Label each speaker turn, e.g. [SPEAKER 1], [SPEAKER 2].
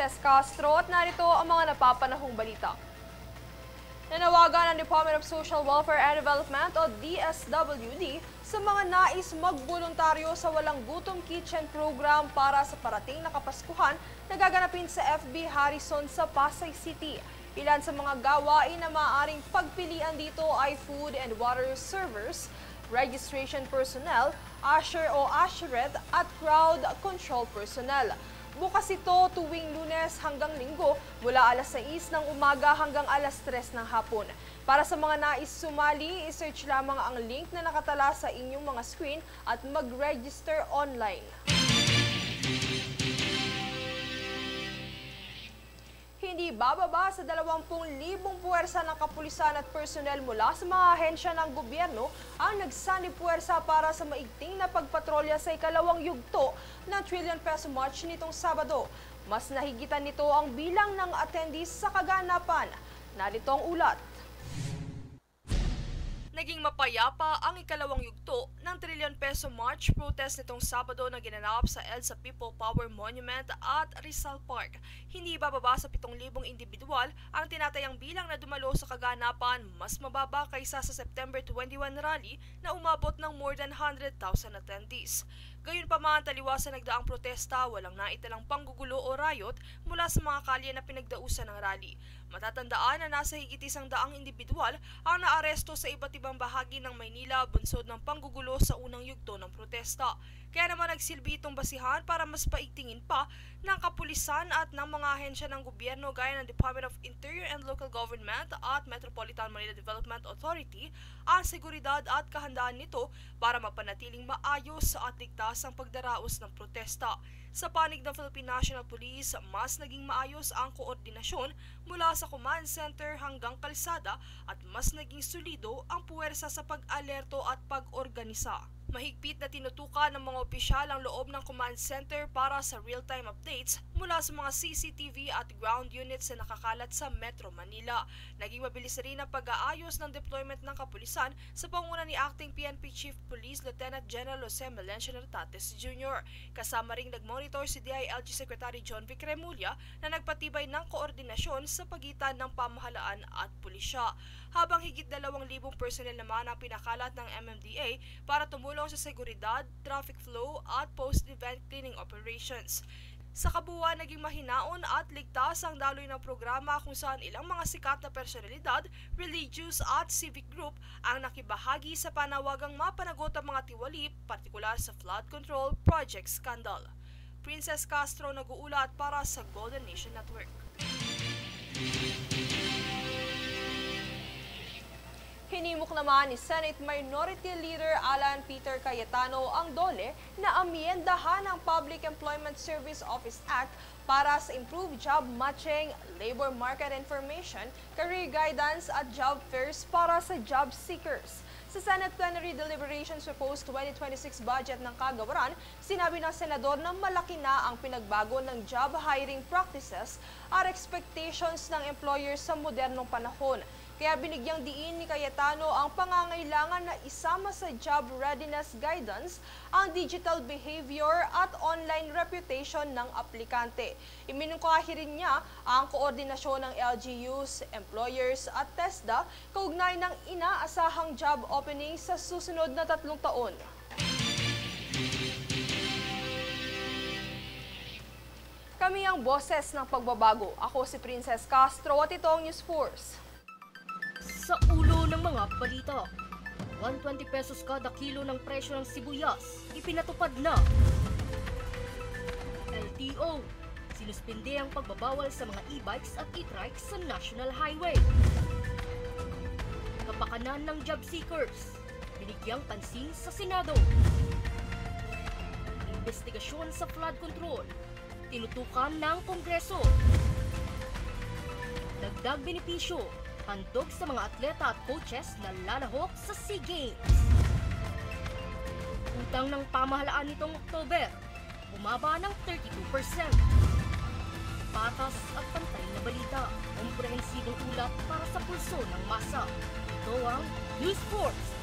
[SPEAKER 1] Princess Castro at narito ang mga napapanahong balita. Nanawagan ang Department of Social Welfare and Development o DSWD sa mga nais magboluntaryo sa Walang Gutom Kitchen Program para sa parating na Kapaskuhan na gaganapin sa FB Harrison sa Pasay City. Ilan sa mga gawain na maaaring pagpilian dito ay food and water servers, registration personnel, usher o usherette at crowd control personnel. Bukas ito tuwing Lunes hanggang Linggo mula alas 6 ng umaga hanggang alas 3 ng hapon. Para sa mga nais sumali, isearch lamang ang link na nakatala sa inyong mga screen at mag-register online. Hindi bababa sa 20,000 puwersa ng kapulisan at personnel mula sa mga ahensya ng gobyerno ang nagsanipuwersa para sa maigting na pagpatrolya sa ikalawang yugto ng trillion peso march nitong Sabado. Mas nahigitan nito ang bilang ng attendees sa kaganapan. Narito ang ulat. Naging mapayapa ang ikalawang yugto ng trillion peso march protest nitong Sabado na ginanap sa EDSA People Power Monument at Rizal Park. Hindi bababa sa 7,000 individual ang tinatayang bilang na dumalo sa kaganapan, mas mababa kaysa sa September 21 rally na umabot ng more than 100,000 attendees. Gayunpaman, taliwas sa nagdaang protesta, walang naitalang panggugulo o riot mula sa mga kalye na pinagdausan ng rally. Matatandaan na nasa higit 100 individual ang naaresto sa iba't ibang bahagi ng Maynila bunsod ng panggugulo sa unang yugto ng protesta. Kaya naman nagsilbi itong basihan para mas paigtingin pa ng kapulisan at ng mga ahensya ng gobyerno gaya ng Department of Interior and Local Government at Metropolitan Manila Development Authority ang seguridad at kahandaan nito para mapanatiling maayos at ligtas ang pagdaraos ng protesta. Sa panig ng Philippine National Police, mas naging maayos ang koordinasyon mula sa command center hanggang kalsada at mas naging solido ang puwersa sa pag-alerto at pag-organisa. Mahigpit na tinutukan ng mga opisyal ang loob ng command center para sa real-time updates mula sa mga CCTV at ground units na nakakalat sa Metro Manila. Naging mabilis rin ang pag-aayos ng deployment ng kapulisan sa panguna ni Acting PNP Chief Police Lieutenant General Jose Melencio Nartates Jr. Kasama ring nagmonitor si DILG Secretary John Vic Remulla na nagpatibay ng koordinasyon sa pagitan ng pamahalaan at pulisya. Habang higit 2,000 personnel naman ang pinakalat ng MMDA para tumulong sa seguridad, traffic flow at post-event cleaning operations. Sa kabuuan, naging mahinaon at ligtas ang daloy ng programa kung saan ilang mga sikat na personalidad, religious at civic group ang nakibahagi sa panawagang mapanagot ang mga tiwali, partikular sa flood control project scandal. Princess Castro nag-uulat para sa Golden Nation Network. Hinimok naman ni Senate Minority Leader Alan Peter Cayetano ang DOLE na amyendahan ang Public Employment Service Office Act para sa improved job matching, labor market information, career guidance at job fairs para sa job seekers. Sa Senate Plenary Deliberations Proposed 2026 Budget ng Kagawaran, sinabi ng Senador na malaki na ang pinagbago ng job hiring practices at expectations ng employers sa modernong panahon. Kaya binigyang diin ni Cayetano ang pangangailangan na isama sa job readiness guidance ang digital behavior at online reputation ng aplikante. Iminungkahi rin niya ang koordinasyon ng LGUs, employers at TESDA kaugnay ng inaasahang job opening sa susunod na 3 taon. Kami ang boses ng pagbabago. Ako si Princess Castro at ito ang News Force.
[SPEAKER 2] Sa ulo ng mga balita, 120 pesos kada kilo ng presyo ng sibuyas, ipinatupad na. LTO, sinuspinde ang pagbabawal sa mga e-bikes at e-trikes sa National Highway. Kapakanan ng job seekers, binigyang pansin sa Senado. Investigasyon sa flood control, tinutukan ng Kongreso. Dagdag benepisyo, handog sa mga atleta at coaches na lalahok sa SEA Games. Utang ng pamahalaan nitong Oktober, bumaba ng 32%. Patas at pantay na balita, komprehensibong ulat para sa pulso ng masa. Ito ang News Force.